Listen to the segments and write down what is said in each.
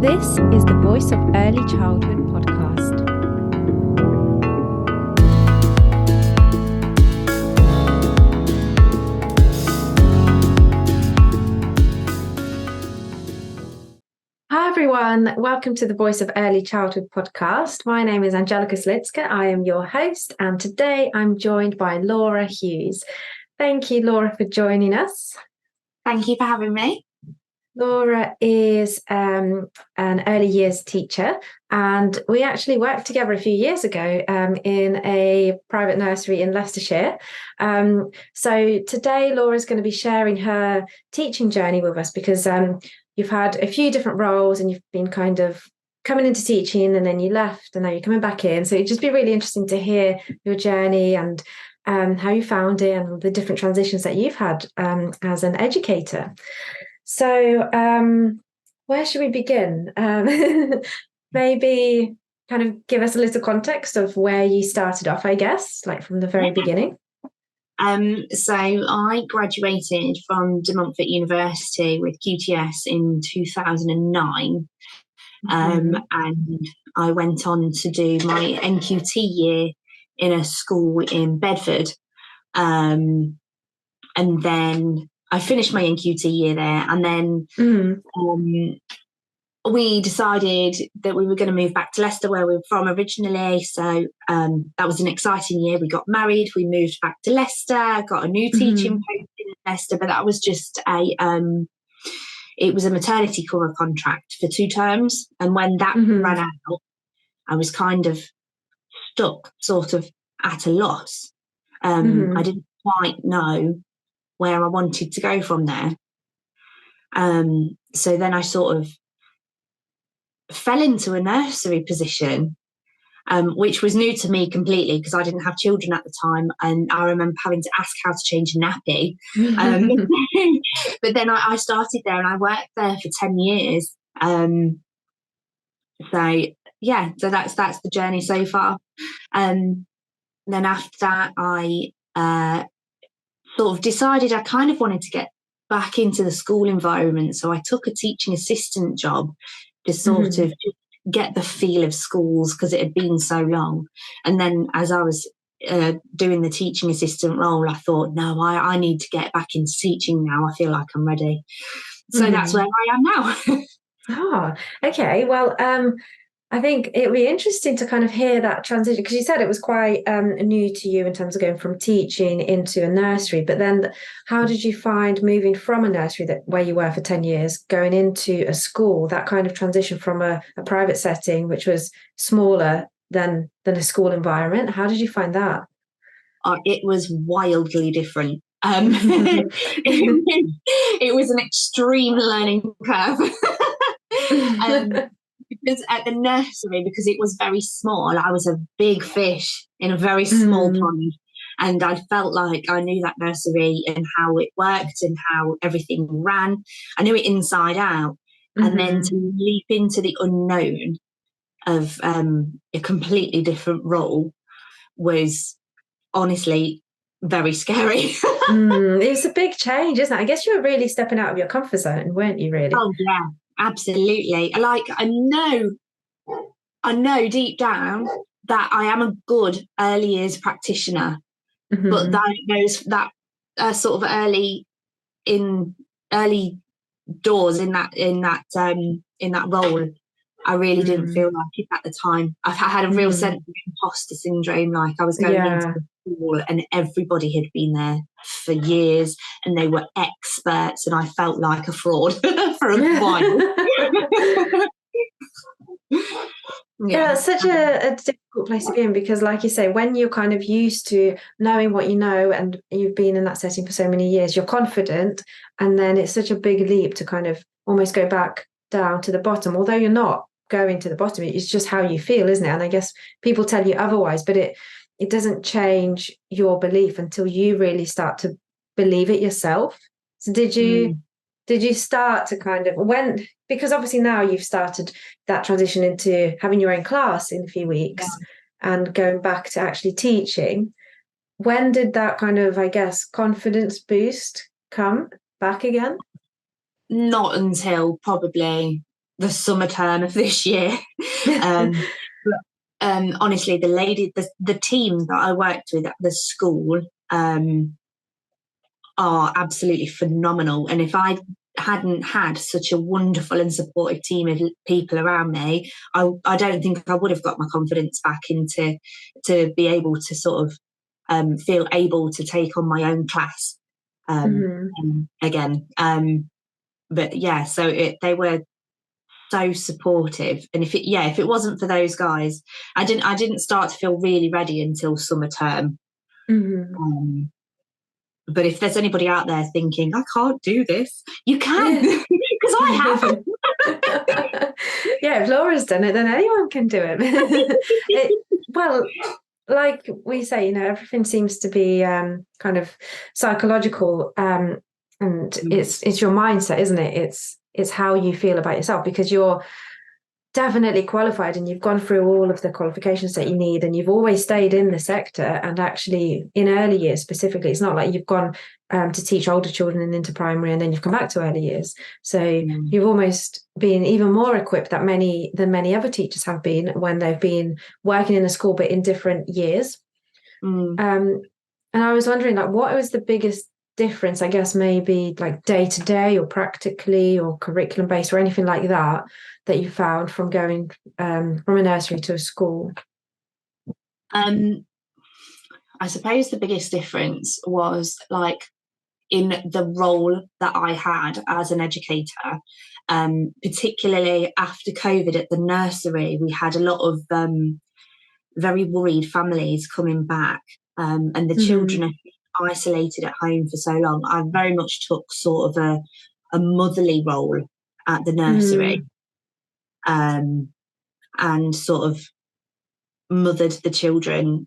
This is the Voice of Early Childhood podcast. Hi everyone, welcome to the Voice of Early Childhood podcast. My name is Angelica. I am your host, and today I'm joined by Laura Hughes. Thank you, Laura, for joining us. Thank you for having me. Laura is an early years teacher, and we actually worked together a few years ago in a private nursery in Leicestershire. So today Laura is going to be sharing her teaching journey with us because you've had a few different roles and you've been kind of coming into teaching and then you left and now you're coming back in. So it'd just be really interesting to hear your journey and how you found it and the different transitions that you've had as an educator. So where should we begin? Maybe kind of give us a little context of where you started off, I guess, like from the very beginning. So I graduated from De Montfort University with QTS in 2009. And I went on to do my NQT year in a school in Bedford. And then I finished my NQT year there, and then we decided that we were going to move back to Leicester, where we were from originally. So that was an exciting year. We got married, we moved back to Leicester, got a new teaching post in Leicester, but that was just it was a maternity cover contract for 2 terms. And when that ran out, I was kind of stuck, sort of at a loss. I didn't quite know where I wanted to go from there. So then I sort of fell into a nursery position, which was new to me completely because I didn't have children at the time, and I remember having to ask how to change a nappy. But then I started there and I worked there for 10 years. So that's the journey so far. Then after that, I sort of decided I kind of wanted to get back into the school environment. So I took a teaching assistant job to sort of get the feel of schools because it had been so long. And then as I was doing the teaching assistant role, I thought, no, I need to get back into teaching now. I feel like I'm ready. So that's where I am now. Oh, okay. Well, I think it'd be interesting to kind of hear that transition, because you said it was quite new to you in terms of going from teaching into a nursery. But then how did you find moving from a nursery where you were for 10 years, going into a school, that kind of transition from a private setting, which was smaller than a school environment? How did you find that? It was wildly different. It was an extreme learning curve. Because at the nursery, because it was very small, I was a big fish in a very small pond, and I felt like I knew that nursery and how it worked and how everything ran. I knew it inside out. And then to leap into the unknown of a completely different role was honestly very scary. It was a big change, isn't it? I guess you were really stepping out of your comfort zone, weren't you, really? Oh yeah, absolutely. Like I know deep down that I am a good early years practitioner, but that sort of early doors in that role, I really didn't feel like it at the time. I had a real sense of imposter syndrome, like I was going into the school and everybody had been there for years and they were experts, and I felt like a fraud for a while. Yeah, it's such a difficult place to be in, because like you say, when you're kind of used to knowing what you know and you've been in that setting for so many years, you're confident, and then it's such a big leap to kind of almost go back down to the bottom, although you're not going to the bottom. It's just how you feel, isn't it? And I guess people tell you otherwise, but it doesn't change your belief until you really start to believe it yourself. So did you start to kind of, because obviously now you've started that transition into having your own class in a few weeks and going back to actually teaching, when did that kind of, I guess, confidence boost come back again? Not until probably the summer term of this year. Honestly, the team that I worked with at the school are absolutely phenomenal. And if I hadn't had such a wonderful and supportive team of people around me, I don't think I would have got my confidence back into to be able to sort of feel able to take on my own class again. But yeah, so they were so supportive, and if it wasn't for those guys, I didn't start to feel really ready until summer term. But if there's anybody out there thinking I can't do this, you can, because I have. Yeah, if Laura's done it, then anyone can do it. Well, like we say, you know, everything seems to be kind of psychological, and it's your mindset, isn't it? It's how you feel about yourself, because you're definitely qualified and you've gone through all of the qualifications that you need, and you've always stayed in the sector. And actually in early years specifically, it's not like you've gone to teach older children and into primary and then you've come back to early years. So you've almost been even more equipped than many other teachers have been when they've been working in a school but in different years. And I was wondering, like, what was the biggest difference, I guess, maybe like day to day or practically or curriculum based or anything like that you found from going from a nursery to a school? I suppose the biggest difference was like in the role that I had as an educator, particularly after COVID at the nursery. We had a lot of very worried families coming back, and the children are isolated at home for so long. I very much took sort of a motherly role at the nursery, and sort of mothered the children,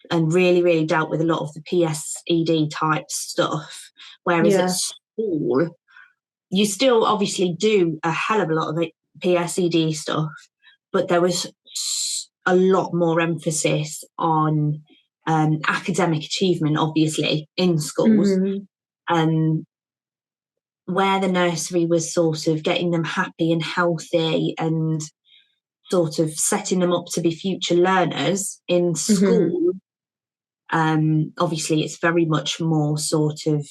and really dealt with a lot of the PSED type stuff. Whereas at school, you still obviously do a hell of a lot of PSED stuff, but there was a lot more emphasis on academic achievement, obviously, in schools. Where the nursery was sort of getting them happy and healthy and sort of setting them up to be future learners in school, obviously it's very much more sort of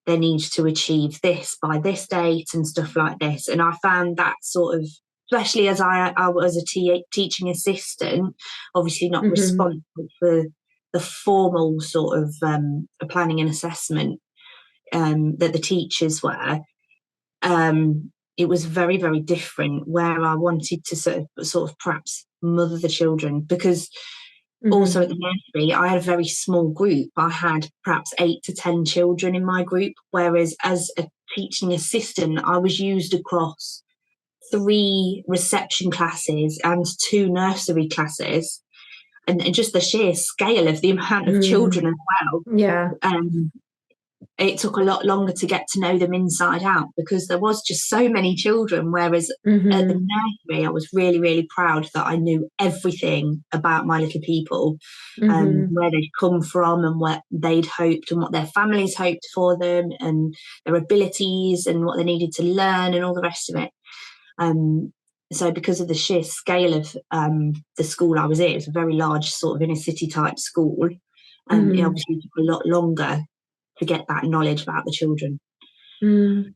they need to achieve this by this date and stuff like this. And I found that sort of, especially as I was a teaching assistant, obviously not responsible for the formal sort of planning and assessment that the teachers were. It was very, very different, where I wanted to sort of perhaps mother the children, because also at the nursery, I had a very small group. I had perhaps 8 to 10 children in my group, whereas as a teaching assistant, I was used across 3 reception classes and 2 nursery classes, and just the sheer scale of the amount of children as well. Yeah. It took a lot longer to get to know them inside out, because there was just so many children, whereas at the nursery I was really, really proud that I knew everything about my little people, where they'd come from and what they'd hoped and what their families hoped for them and their abilities and what they needed to learn and all the rest of it. So because of the sheer scale of the school I was in, it was a very large sort of inner city type school, and it obviously took a lot longer to get that knowledge about the children. And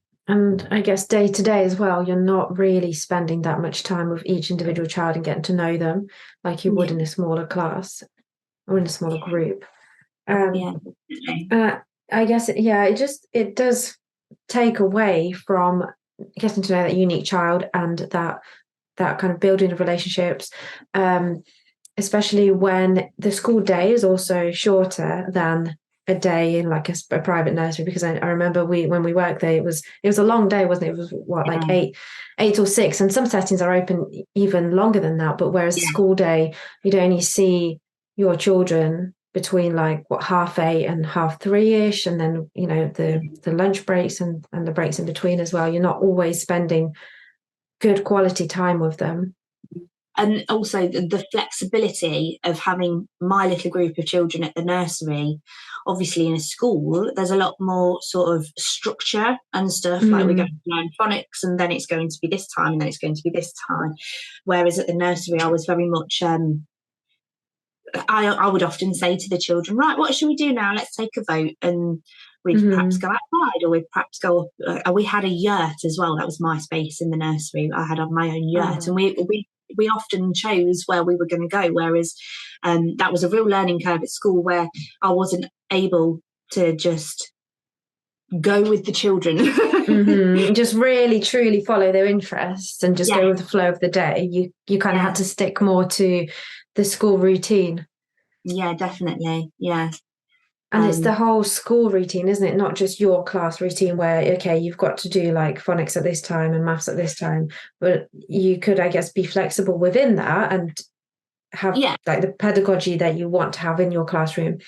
I guess day to day as well, you're not really spending that much time with each individual child and getting to know them like you would in a smaller class or in a smaller group. I guess it does take away from getting to know that unique child and that kind of building of relationships, especially when the school day is also shorter than a day in like a private nursery. Because I remember when we worked there, it was a long day, wasn't it? It was like 8 or 6, and some settings are open even longer than that. But whereas a school day, you'd only see your children between like 8:30 and 3:30ish, and then the lunch breaks and the breaks in between as well. You're not always spending good quality time with them. And also the flexibility of having my little group of children at the nursery, obviously in a school, there's a lot more sort of structure and stuff. Like we're going to learn phonics, and then it's going to be this time, and then it's going to be this time. Whereas at the nursery, I was very much. I would often say to the children, right, what should we do now? Let's take a vote, and we'd perhaps go outside, or we'd perhaps go up. We had a yurt as well. That was my space in the nursery. I had my own yurt, and we often chose where we were going to go. Whereas that was a real learning curve at school, where I wasn't able to just go with the children. Just really truly follow their interests and just go with the flow of the day. You kind of had to stick more to the school routine. Yeah, definitely. Yeah. And it's the whole school routine, isn't it? Not just your class routine where, okay, you've got to do like phonics at this time and maths at this time, but you could, I guess, be flexible within that and have like the pedagogy that you want to have in your classroom,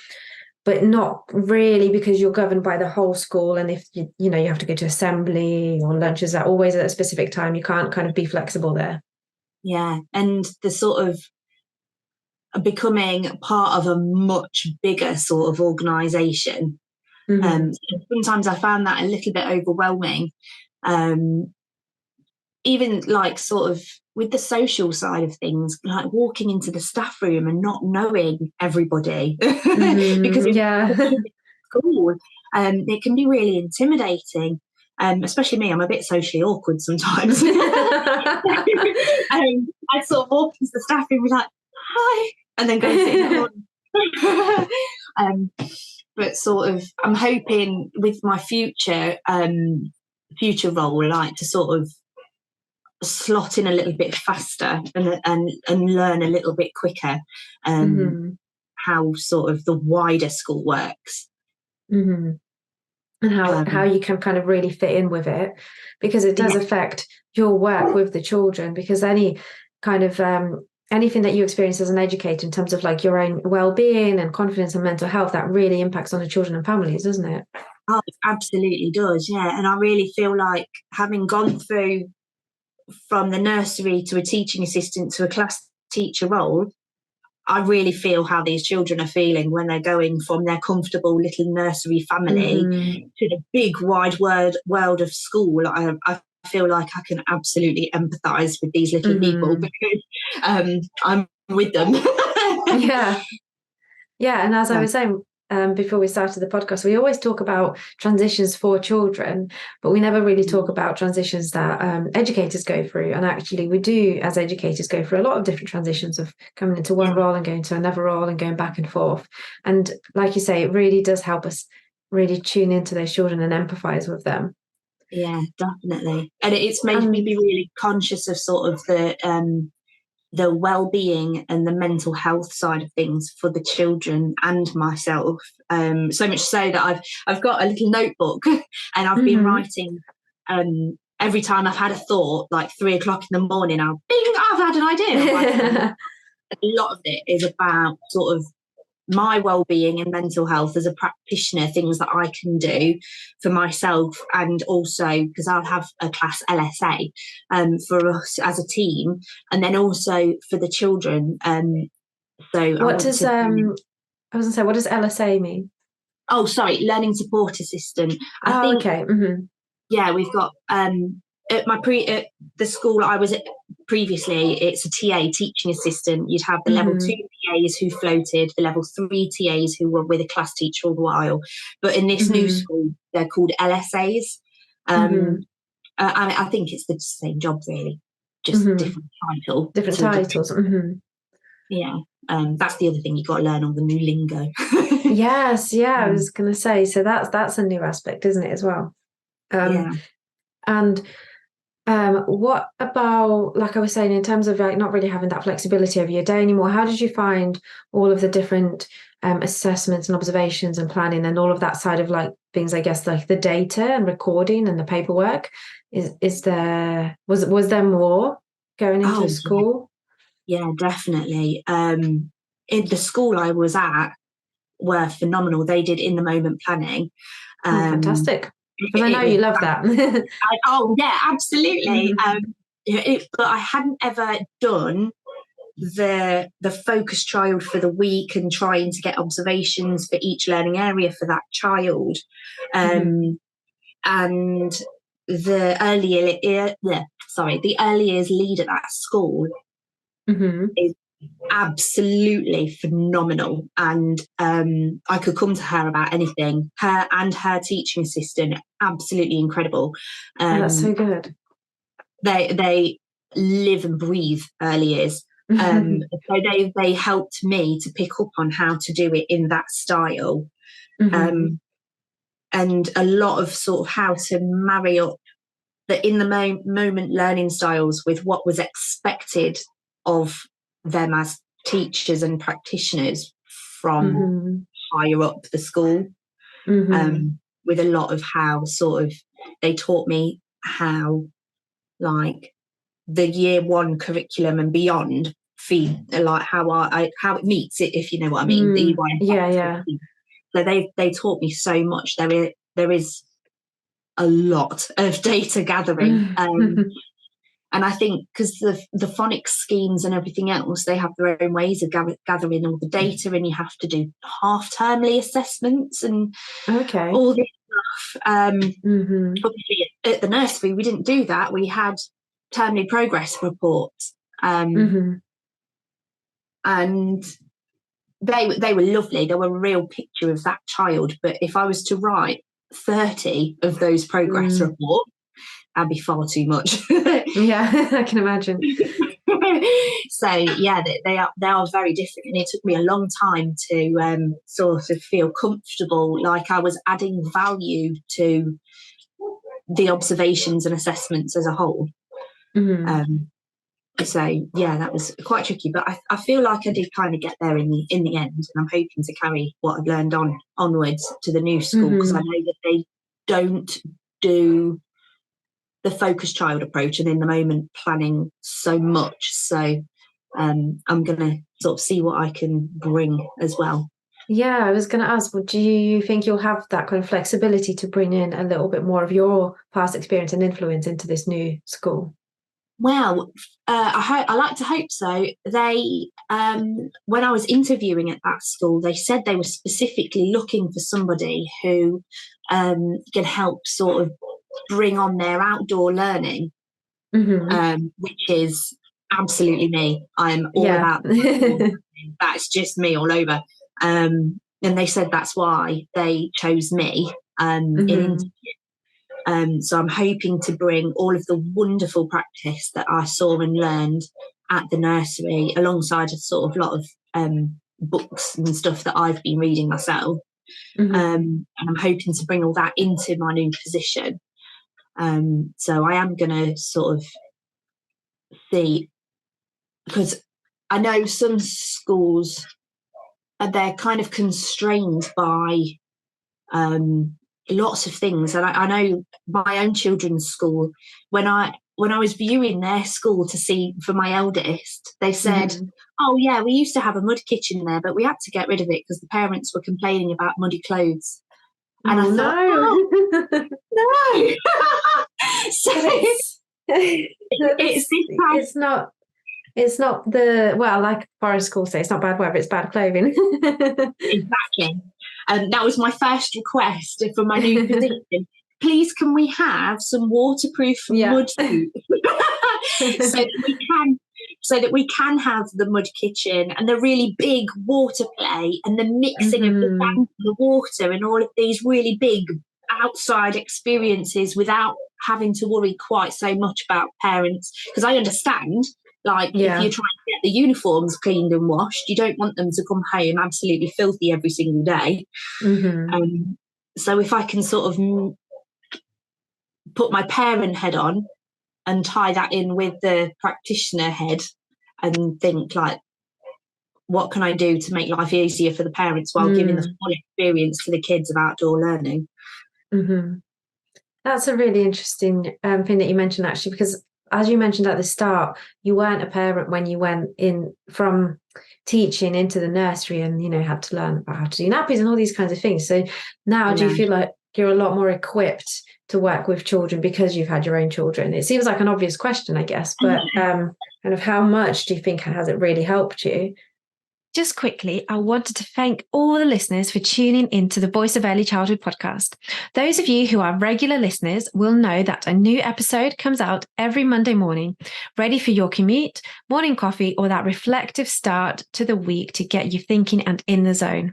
but not really, because you're governed by the whole school. And if you have to go to assembly or lunches are always at a specific time, you can't kind of be flexible there. Yeah. And the sort of becoming part of a much bigger sort of organisation. Sometimes I found that a little bit overwhelming. Even like sort of with the social side of things, like walking into the staff room and not knowing everybody because it's school, it can be really intimidating. Especially me, I'm a bit socially awkward sometimes. I'd sort of walk into the staff room and be like, hi, and then go and sit in the corner. But sort of, I'm hoping with my future role, like to sort of slot in a little bit faster and learn a little bit quicker how sort of the wider school works. And how you can kind of really fit in with it, because it does affect your work with the children, because any kind of anything that you experience as an educator in terms of like your own well-being and confidence and mental health, that really impacts on the children and families, doesn't it? Oh, it absolutely does, yeah. And I really feel like, having gone through from the nursery to a teaching assistant to a class teacher role, I really feel how these children are feeling when they're going from their comfortable little nursery family to the big wide world of school. I feel like I can absolutely empathise with these little people, because I'm with them. Yeah. And as I was saying before we started the podcast, we always talk about transitions for children, but we never really talk about transitions that educators go through. And actually we do, as educators, go through a lot of different transitions of coming into one role and going to another role and going back and forth. And like you say, it really does help us really tune into those children and empathise with them. Yeah, definitely. And it's made me be really conscious of sort of the well-being and the mental health side of things for the children and myself. So much so that I've got a little notebook, and I've been writing every time I've had a thought, like 3 o'clock in the morning, I've had an idea. A lot of it is about sort of my well-being and mental health as a practitioner, things that I can do for myself, and also because I'll have a class LSA for us as a team, and then also for the children. So what does what does LSA mean? Oh, sorry, learning support assistant. I think, okay. Yeah, we've got at the school I was at previously, it's a TA, teaching assistant. You'd have the level 2 TAs who floated, the level 3 TAs who were with a class teacher all the while. But in this new school, they're called LSAs. I think it's the same job, really, just different title. Different titles. Yeah, that's the other thing, you've got to learn all the new lingo. Yes, I was going to say, so that's a new aspect, isn't it, as well? And what about, like I was saying, in terms of like not really having that flexibility over your day anymore, how did you find all of the different assessments and observations and planning and all of that side of like things, I guess, like the data and recording and the paperwork? Was there more going into school? Yeah, definitely. In the school I was at were phenomenal. They did in the moment planning. Fantastic. Because I know you love that. Yeah, absolutely. But I hadn't ever done the focus child for the week and trying to get observations for each learning area for that child. And the early years lead at that school is absolutely phenomenal, and I could come to her about anything. Her and her teaching assistant, absolutely incredible. That's so good. They live and breathe early years. So they helped me to pick up on how to do it in that style, and a lot of sort of how to marry up the in the moment learning styles with what was expected of them as teachers and practitioners from higher up the school, with a lot of how sort of they taught me how, like, the year one curriculum and beyond feed, like how it meets it, if you know what I mean. So they taught me so much. There is a lot of data gathering, and I think because the phonics schemes and everything else, they have their own ways of gathering all the data, and you have to do half-termly assessments and all this stuff. Obviously, at the nursery, we didn't do that. We had termly progress reports, and they were lovely. They were a real picture of that child. But if I was to write 30 of those progress reports, that'd be far too much. Yeah, I can imagine. So yeah, they are very different, and it took me a long time to sort of feel comfortable, like I was adding value to the observations and assessments as a whole. So yeah, that was quite tricky, but I feel like I did kind of get there in the end, and I'm hoping to carry what I've learned onwards to the new school, because I know that they don't do the focus child approach and in the moment planning so much. So I'm going to sort of see what I can bring as well. Yeah, I was going to ask, well, do you think you'll have that kind of flexibility to bring in a little bit more of your past experience and influence into this new school? Well, I like to hope so. They, when I was interviewing at that school, they said they were specifically looking for somebody who can help sort of bring on their outdoor learning, which is absolutely me. I'm all about that's just me all over. And they said that's why they chose me in interview. So I'm hoping to bring all of the wonderful practice that I saw and learned at the nursery, alongside a sort of lot of books and stuff that I've been reading myself. And I'm hoping to bring all that into my new position. So I am going to sort of see, because I know some schools, they're kind of constrained by lots of things. And I know my own children's school, when I was viewing their school to see for my eldest, they said, oh yeah, we used to have a mud kitchen there, but we had to get rid of it because the parents were complaining about muddy clothes. And I thought, no. So it's not the, well, like Forest School say, it's not bad weather, it's bad clothing. Exactly. And that was my first request for my new position. Please, can we have some waterproof mud suit so that we can have the mud kitchen and the really big water play and the mixing of the sand and the water and all of these really big outside experiences without having to worry quite so much about parents. Because I understand, like, if you're trying to get the uniforms cleaned and washed, you don't want them to come home absolutely filthy every single day. So if I can sort of put my parent head on and tie that in with the practitioner head and think, like, what can I do to make life easier for the parents while giving the full experience to the kids of outdoor learning? That's a really interesting thing that you mentioned, actually, because as you mentioned at the start, you weren't a parent when you went in from teaching into the nursery and, had to learn about how to do nappies and all these kinds of things. So now do you feel like you're a lot more equipped to work with children because you've had your own children? It seems like an obvious question, I guess, but kind of how much do you think has it really helped you? Just quickly, I wanted to thank all the listeners for tuning into the Voice of Early Childhood podcast. Those of you who are regular listeners will know that a new episode comes out every Monday morning, ready for your commute, morning coffee, or that reflective start to the week to get you thinking and in the zone.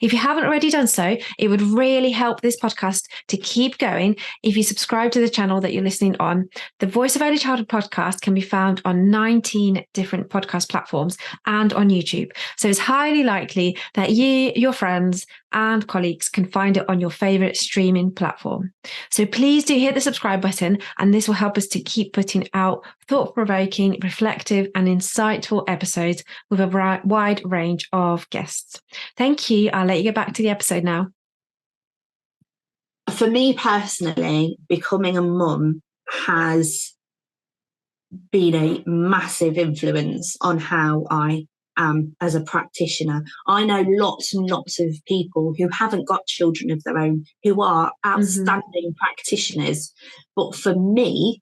If you haven't already done so, it would really help this podcast to keep going if you subscribe to the channel that you're listening on. The Voice of Early Childhood podcast can be found on 19 different podcast platforms and on YouTube. So it's highly likely that you, your friends, and colleagues can find it on your favorite streaming platform. So please do hit the subscribe button, and this will help us to keep putting out thought-provoking, reflective, and insightful episodes with a wide range of guests. Thank you. I'll let you get back to the episode now. For me personally, becoming a mum has been a massive influence on how I am as a practitioner. I know lots and lots of people who haven't got children of their own, who are outstanding practitioners. But for me,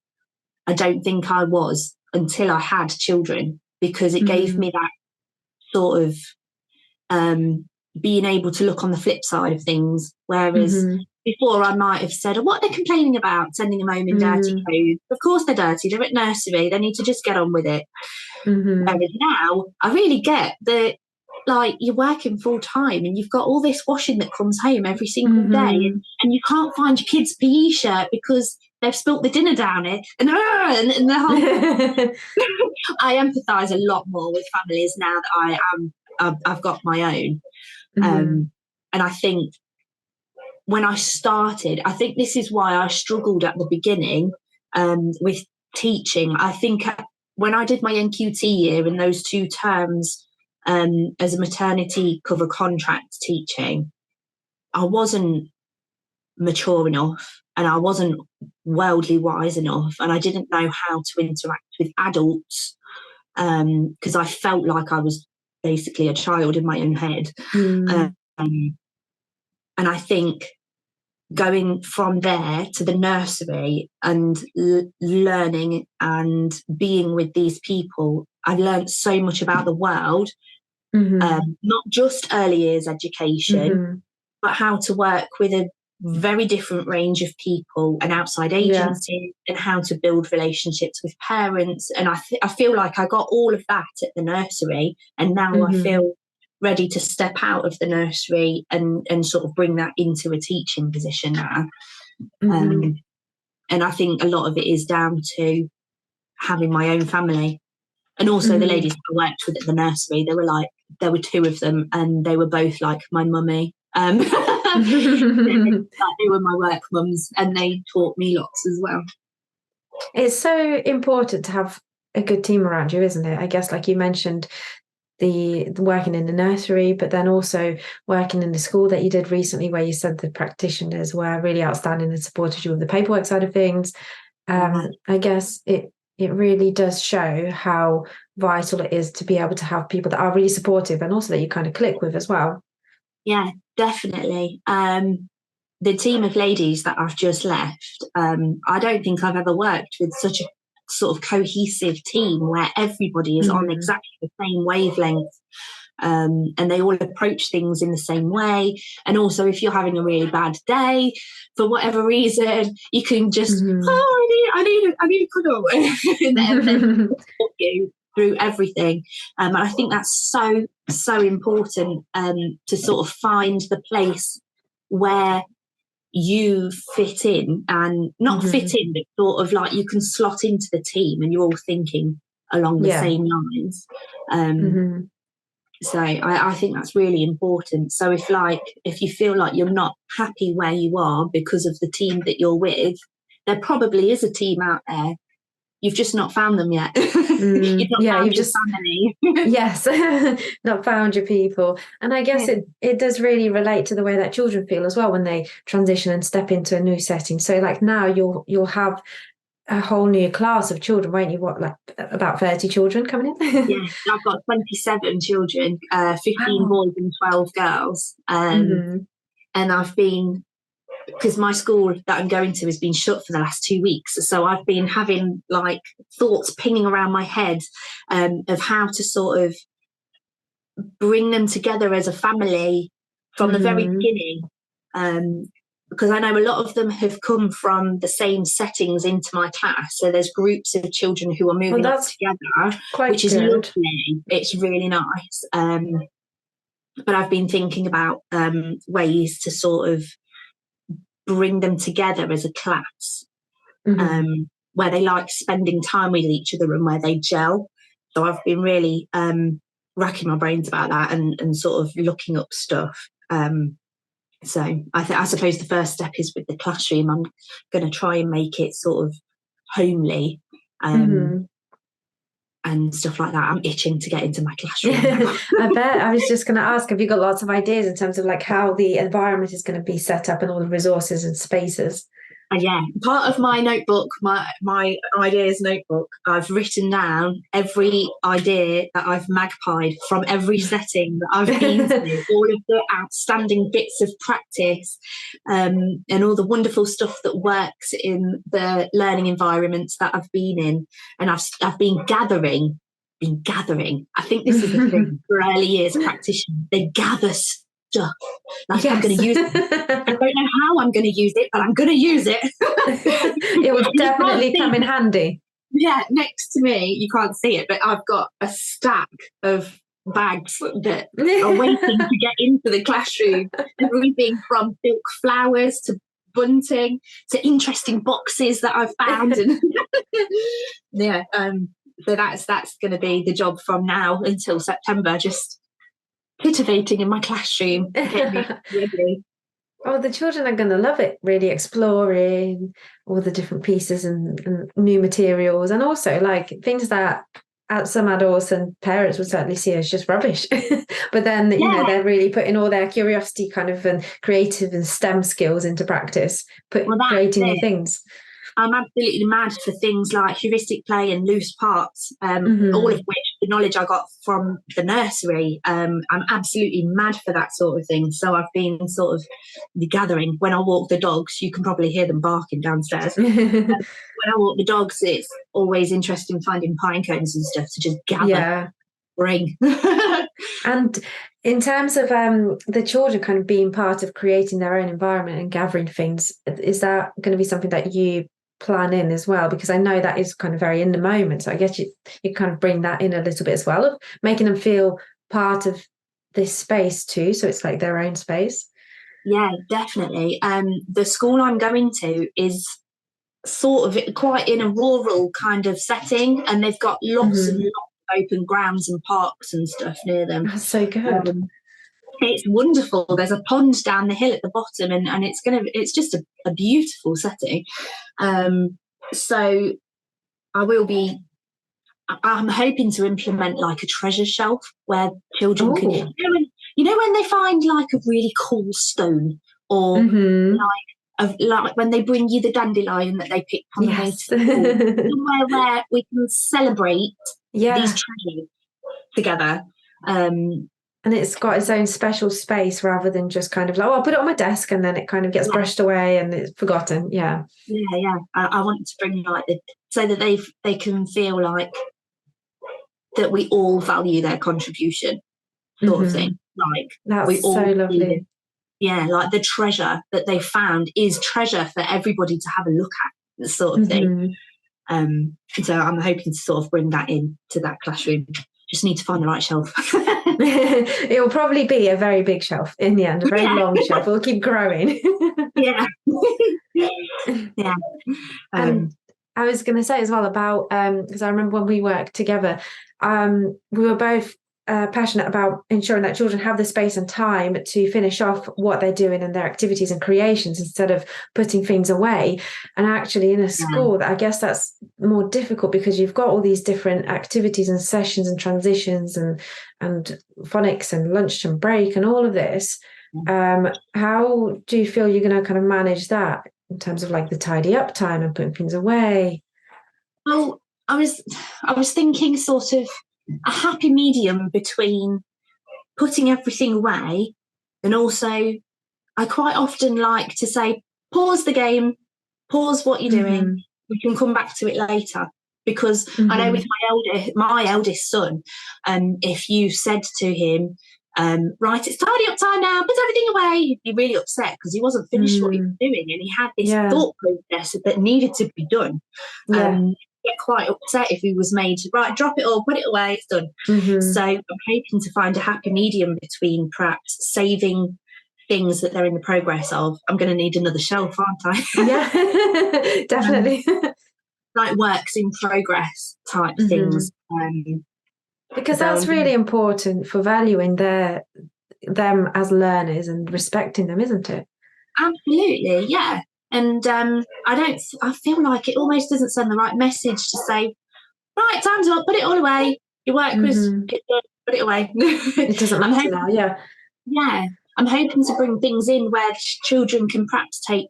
I don't think I was until I had children, because it gave me that sort of being able to look on the flip side of things. Whereas before I might have said, what are they complaining about? Sending them home in dirty clothes. Of course they're dirty. They're at nursery. They need to just get on with it. Whereas now I really get that, like, you're working full time and you've got all this washing that comes home every single day, and you can't find your kid's PE shirt because they've spilt the dinner down it. And the whole I empathise a lot more with families now that I've got my own. And I think when I started, I think this is why I struggled at the beginning with teaching. I think when I did my NQT year in those 2 terms as a maternity cover contract teaching, I wasn't mature enough and I wasn't worldly wise enough, and I didn't know how to interact with adults because I felt like I was basically a child in my own head. And I think going from there to the nursery and learning and being with these people, I learned so much about the world, not just early years education, but how to work with a very different range of people and outside agencies, and how to build relationships with parents. And I feel like I got all of that at the nursery, and now I feel ready to step out of the nursery and sort of bring that into a teaching position now. And I think a lot of it is down to having my own family. And also the ladies I worked with at the nursery, there were 2 of them, and they were both like my mummy. They were my work mums, and they taught me lots as well. It's so important to have a good team around you, isn't it? I guess, like you mentioned, the working in the nursery, but then also working in the school that you did recently, where you said the practitioners were really outstanding and supported you with the paperwork side of things. I guess it really does show how vital it is to be able to have people that are really supportive and also that you kind of click with as well. Yeah, definitely. The team of ladies that I've just left, I don't think I've ever worked with such a sort of cohesive team where everybody is on exactly the same wavelength, and they all approach things in the same way. And also, if you're having a really bad day for whatever reason, you can just I need a cuddle and then support you through everything. And I think that's so important to sort of find the place where you fit in, and not fit in, but sort of like you can slot into the team and you're all thinking along the same lines. So I think that's really important. So if you feel like you're not happy where you are because of the team that you're with, there probably is a team out there. You've just not found them yet. You've not found your family. Yes, not found your people. And I guess it does really relate to the way that children feel as well when they transition and step into a new setting. So like now you'll have a whole new class of children, won't you? What, like about 30 children coming in? Yeah, I've got 27 children, 15 boys and 12 girls. And I've been because my school that I'm going to has been shut for the last 2 weeks. So I've been having like thoughts pinging around my head of how to sort of bring them together as a family from the very beginning. Because I know a lot of them have come from the same settings into my class. So there's groups of children who are moving up together, which is lovely. It's really nice. But I've been thinking about ways to sort of bring them together as a class, where they like spending time with each other and where they gel. So I've been really racking my brains about that and sort of looking up stuff. So I suppose the first step is with the classroom. I'm going to try and make it sort of homely and stuff like that. I'm itching to get into my classroom now. I bet. I was just going to ask, have you got lots of ideas in terms of like how the environment is going to be set up and all the resources and spaces? Yeah, part of my notebook, my ideas notebook, I've written down every idea that I've magpied from every setting that I've been to, all of the outstanding bits of practice, and all the wonderful stuff that works in the learning environments that I've been in. And I've been gathering. I think this is the thing for early years practitioners. They gather stuff. Like, yes. I'm going to use it. I don't know how I'm going to use it, but I'm going to use it. It will definitely come in handy. Yeah, next to me, you can't see it, but I've got a stack of bags that are waiting to get into the classroom. Everything from silk flowers to bunting to interesting boxes that I've found. And yeah, so that's going to be the job from now until September, just cultivating in my classroom. Oh, the children are going to love it, really exploring all the different pieces and new materials, and also like things that some adults and parents would certainly see as just rubbish. But then, you know, they're really putting all their curiosity kind of and creative and STEM skills into practice, creating new things. I'm absolutely mad for things like heuristic play and loose parts, all of which the knowledge I got from the nursery. I'm absolutely mad for that sort of thing. So I've been sort of gathering. When I walk the dogs, you can probably hear them barking downstairs. When I walk the dogs, it's always interesting finding pine cones and stuff to just gather, bring. And in terms of the children kind of being part of creating their own environment and gathering things, is that going to be something that you plan in as well? Because I know that is kind of very in the moment, so I guess you kind of bring that in a little bit as well, of making them feel part of this space too, so it's like their own space. Yeah, definitely. The school I'm going to is sort of quite in a rural kind of setting, and they've got lots and lots of open grounds and parks and stuff near them. That's so good. It's wonderful. There's a pond down the hill at the bottom, and it's just a beautiful setting. So I'm hoping to implement like a treasure shelf where children can, when they find like a really cool stone, or like when they bring you the dandelion that they picked on the way to school, somewhere where we can celebrate these treasures together. And it's got its own special space rather than just kind of like, I'll put it on my desk and then it kind of gets brushed away and it's forgotten. Yeah. I want to bring like so that they can feel like that we all value their contribution, sort of thing. Like that's we all so lovely. Like the treasure that they found is treasure for everybody to have a look at, sort of thing. So I'm hoping to sort of bring that in to that classroom. Just need to find the right shelf. It will probably be a very big shelf in the end, a very long shelf. It will keep growing. And I was going to say as well about, because I remember when we worked together, we were both passionate about ensuring that children have the space and time to finish off what they're doing and their activities and creations instead of putting things away. And actually in a school, I guess that's more difficult because you've got all these different activities and sessions and transitions and phonics and lunch and break and all of this. How do you feel you're going to kind of manage that in terms of like the tidy up time and putting things away? Well, I was thinking sort of a happy medium between putting everything away and also I quite often like to say pause the game, pause what you're doing. We can come back to it later. Because I know with my eldest son, if you said to him, right, it's tidy up time now, put everything away, he'd be really upset because he wasn't finished what he was doing, and he had this thought process that needed to be done. He'd get quite upset if he was made, right, drop it all, put it away, it's done. So I'm hoping to find a happy medium between perhaps saving things that they're in the progress of. I'm going to need another shelf, aren't I? Yeah, definitely. Like works in progress type things. Because that's really important for valuing them as learners and respecting them, isn't it? Absolutely, yeah. And I feel like it almost doesn't send the right message to say, right, time's up, put it all away. Your work was put it away. It doesn't matter now, yeah. Yeah. I'm hoping to bring things in where children can perhaps take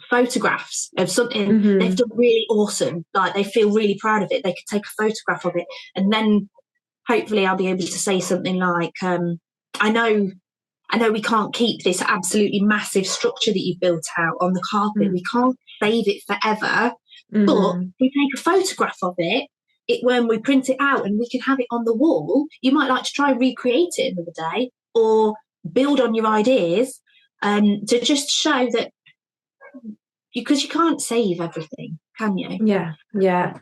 photographs of something they've done really awesome, like they feel really proud of it. They could take a photograph of it, and then hopefully I'll be able to say something like, I know we can't keep this absolutely massive structure that you've built out on the carpet. We can't save it forever, but we take a photograph of it, when we print it out and we can have it on the wall. You might like to try and recreate it another day, or build on your ideas, to just show that, because you can't save everything, can you? Yeah.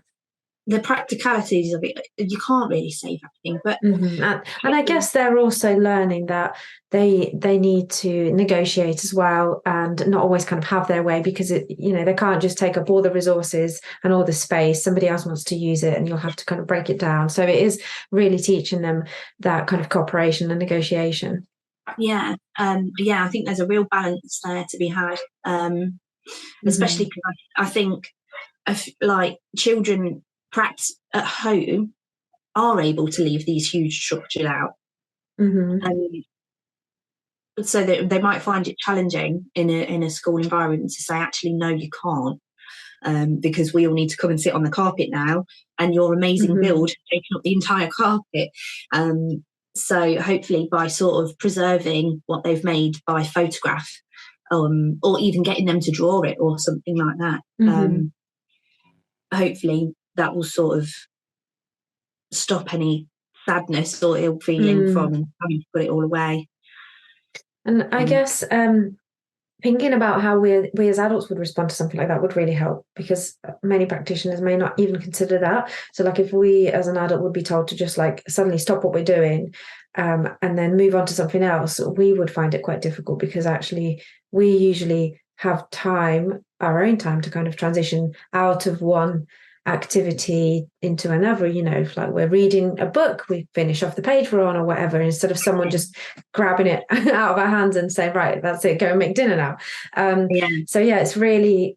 The practicalities of it, you can't really save everything. But and I guess they're also learning that they need to negotiate as well, and not always kind of have their way, because they can't just take up all the resources and all the space. Somebody else wants to use it, and you'll have to kind of break it down. So it is really teaching them that kind of cooperation and negotiation. Yeah, I think there's a real balance there to be had, especially because I think like children perhaps at home are able to leave these huge structures out, so that they might find it challenging in a school environment to say, actually, no, you can't, because we all need to come and sit on the carpet now, and your amazing build taking up the entire carpet. So hopefully by sort of preserving what they've made by photograph, or even getting them to draw it or something like that, hopefully that will sort of stop any sadness or ill feeling from having to put it all away. And I guess thinking about how we as adults would respond to something like that would really help, because many practitioners may not even consider that. So like if we as an adult would be told to just like suddenly stop what we're doing, and then move on to something else, we would find it quite difficult, because actually we usually have our own time to kind of transition out of one activity into another. Like we're reading a book, we finish off the page we're on or whatever, instead of someone just grabbing it out of our hands and saying, right, that's it, go and make dinner now. So it's really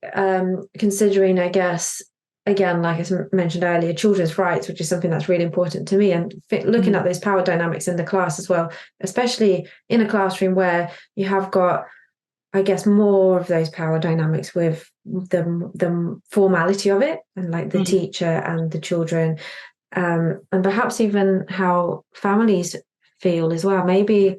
considering, I guess, again, like I mentioned earlier, children's rights, which is something that's really important to me, and looking at those power dynamics in the class as well, especially in a classroom where you have got, I guess, more of those power dynamics with the formality of it, and like the teacher and the children, and perhaps even how families feel as well. Maybe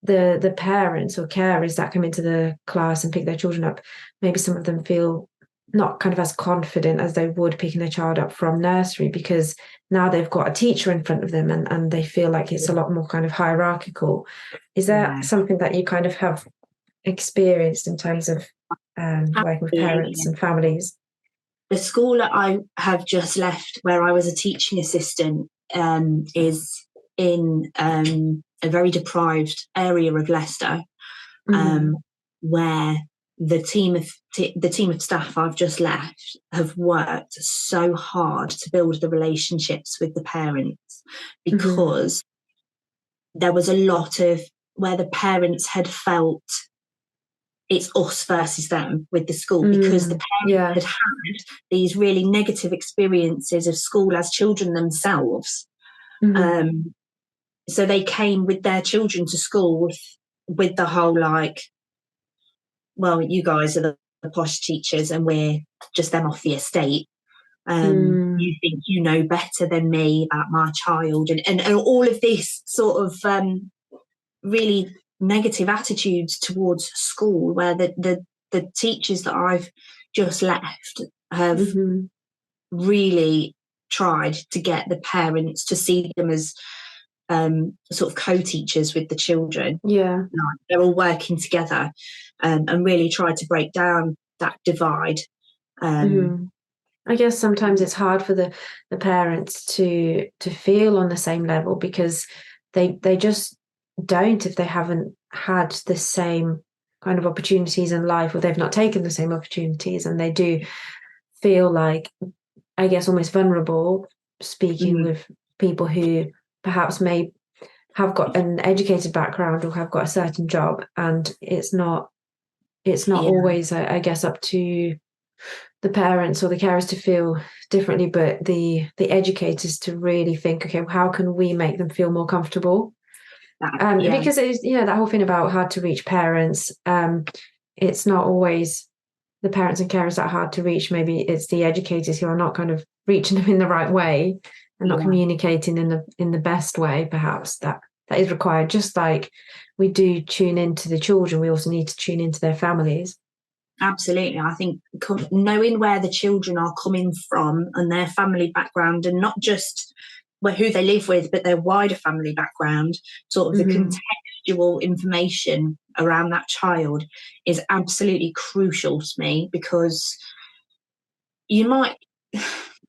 the parents or carers that come into the class and pick their children up, maybe some of them feel not kind of as confident as they would picking a child up from nursery, because now they've got a teacher in front of them, and they feel like it's a lot more kind of hierarchical. Is that something that you kind of have experienced in terms of working with parents and families? The school that I have just left, where I was a teaching assistant, is in a very deprived area of Leicester, where the team of staff I've just left have worked so hard to build the relationships with the parents, because there was a lot of where the parents had felt it's us versus them with the school, because the parents had these really negative experiences of school as children themselves. So they came with their children to school with the whole like, well, you guys are the posh teachers and we're just them off the estate. You think you know better than me about my child, and all of this sort of really negative attitudes towards school, where the the teachers that I've just left have really tried to get the parents to see them as sort of co-teachers with the children. Yeah. Like, they're all working together, and really tried to break down that divide. I guess sometimes it's hard for the parents to feel on the same level, because they just don't, if they haven't had the same kind of opportunities in life, or they've not taken the same opportunities, and they do feel like, I guess, almost vulnerable speaking with people who perhaps may have got an educated background or have got a certain job, and it's not always, I guess, up to the parents or the carers to feel differently, but the educators to really think, okay, how can we make them feel more comfortable? Because it's, that whole thing about hard to reach parents, it's not always the parents and carers that are hard to reach. Maybe it's the educators who are not kind of reaching them in the right way and not communicating in the best way, perhaps, that is required. Just like we do tune into the children, we also need to tune into their families. Absolutely. I think knowing where the children are coming from and their family background, and not just who they live with, but their wider family background, sort of the contextual information around that child, is absolutely crucial to me, because you might,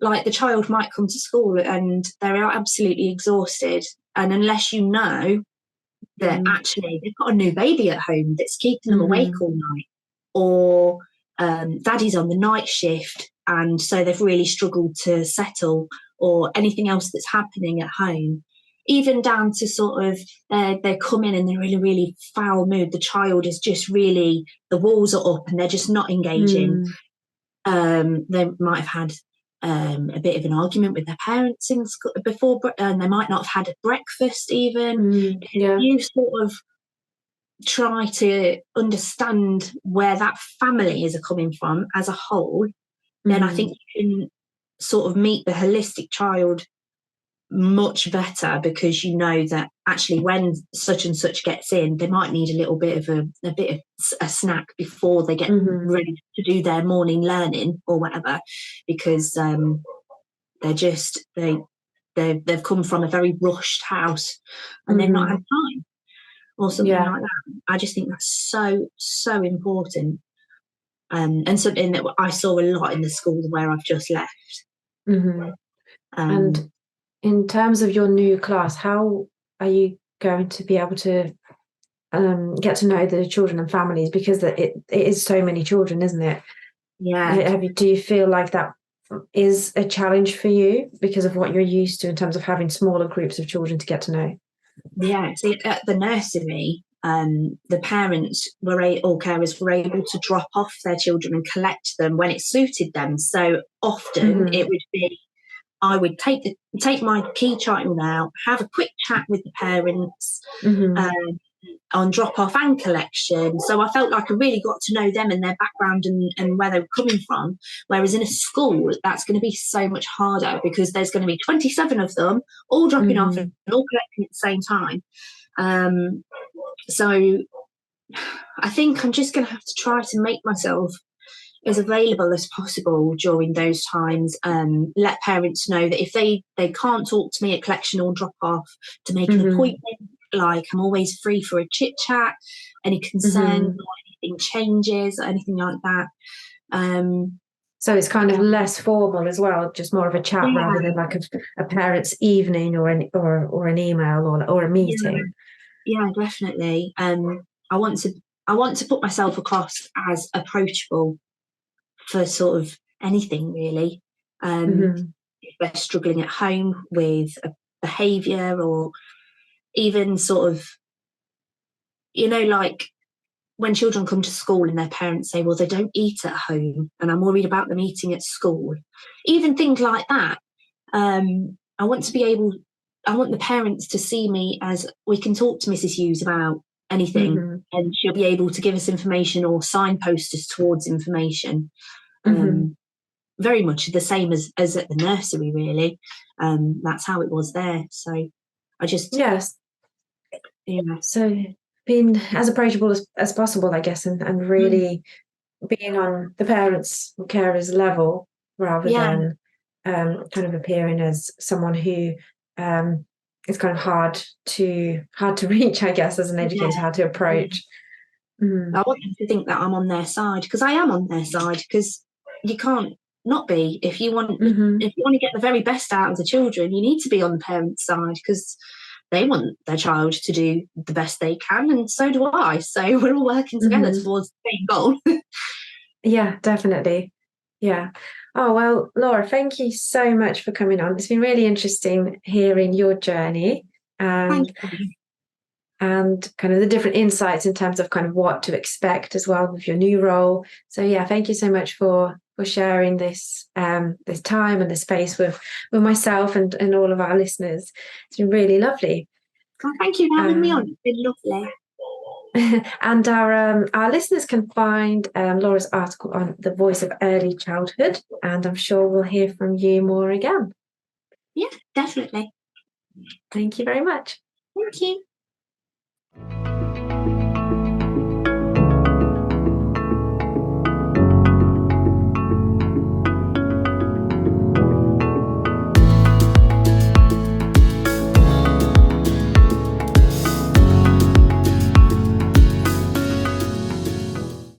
like, the child might come to school and they are absolutely exhausted, and unless you know that actually they've got a new baby at home that's keeping them awake all night, or daddy's on the night shift and so they've really struggled to settle, or anything else that's happening at home, even down to sort of they come in and they're in a really foul mood, the child is just really, the walls are up and they're just not engaging. They might have had a bit of an argument with their parents in school before, and they might not have had a breakfast even. You sort of try to understand where that family is coming from as a whole, then I think you can sort of meet the holistic child much better, because you know that actually when such and such gets in, they might need a little bit of a snack before they get ready to do their morning learning or whatever, because they've come from a very rushed house and they've not had time, or something like that. I just think that's so important, and something that I saw a lot in the school where I've just left. And in terms of your new class, how are you going to be able to get to know the children and families? Because it is so many children, isn't it? Do you feel like that is a challenge for you because of what you're used to in terms of having smaller groups of children to get to know? See, at the nursery, the parents or carers were able to drop off their children and collect them when it suited them. So often it would be, I would take my key child out, have a quick chat with the parents on drop off and collection. So I felt like I really got to know them and their background and where they were coming from. Whereas in a school, that's going to be so much harder, because there's going to be 27 of them all dropping off and all collecting at the same time. So I think I'm just going to have to try to make myself as available as possible during those times. Let parents know that if they can't talk to me at collection or drop off, to make an appointment. Like, I'm always free for a chit chat, any concerns or anything changes or anything like that. So it's kind of less formal as well, just more of a chat rather than like a parents' evening or an email or a meeting. Yeah, definitely. I want to put myself across as approachable for sort of anything, really. If they're struggling at home with a behaviour, or even sort of, like when children come to school and their parents say, well, they don't eat at home and I'm worried about them eating at school. Even things like that. I want the parents to see me as, we can talk to Mrs. Hughes about anything and she'll be able to give us information or signpost us towards information. Very much the same as at the nursery, really. That's how it was there. So I just... Yes. So being as approachable as possible, I guess, and really being on the parents or carers level rather than kind of appearing as someone who is kind of hard to reach, I guess, as an educator, hard to approach. I want them to think that I'm on their side, because I am on their side, because you can't not be. If you want to get the very best out of the children, you need to be on the parents' side, because they want their child to do the best they can, and so do I. So we're all working together towards the same goal. Yeah, definitely. Yeah. Oh, well, Laura, thank you so much for coming on. It's been really interesting hearing your journey and kind of the different insights in terms of kind of what to expect as well with your new role. So yeah, thank you so much for sharing this this time and the space with myself and all of our listeners. It's been really lovely. Oh, thank you for having me on. It's been lovely. And our listeners can find Laura's article on the voice of early childhood, and I'm sure we'll hear from you more again. Yeah, definitely. Thank you very much. Thank you.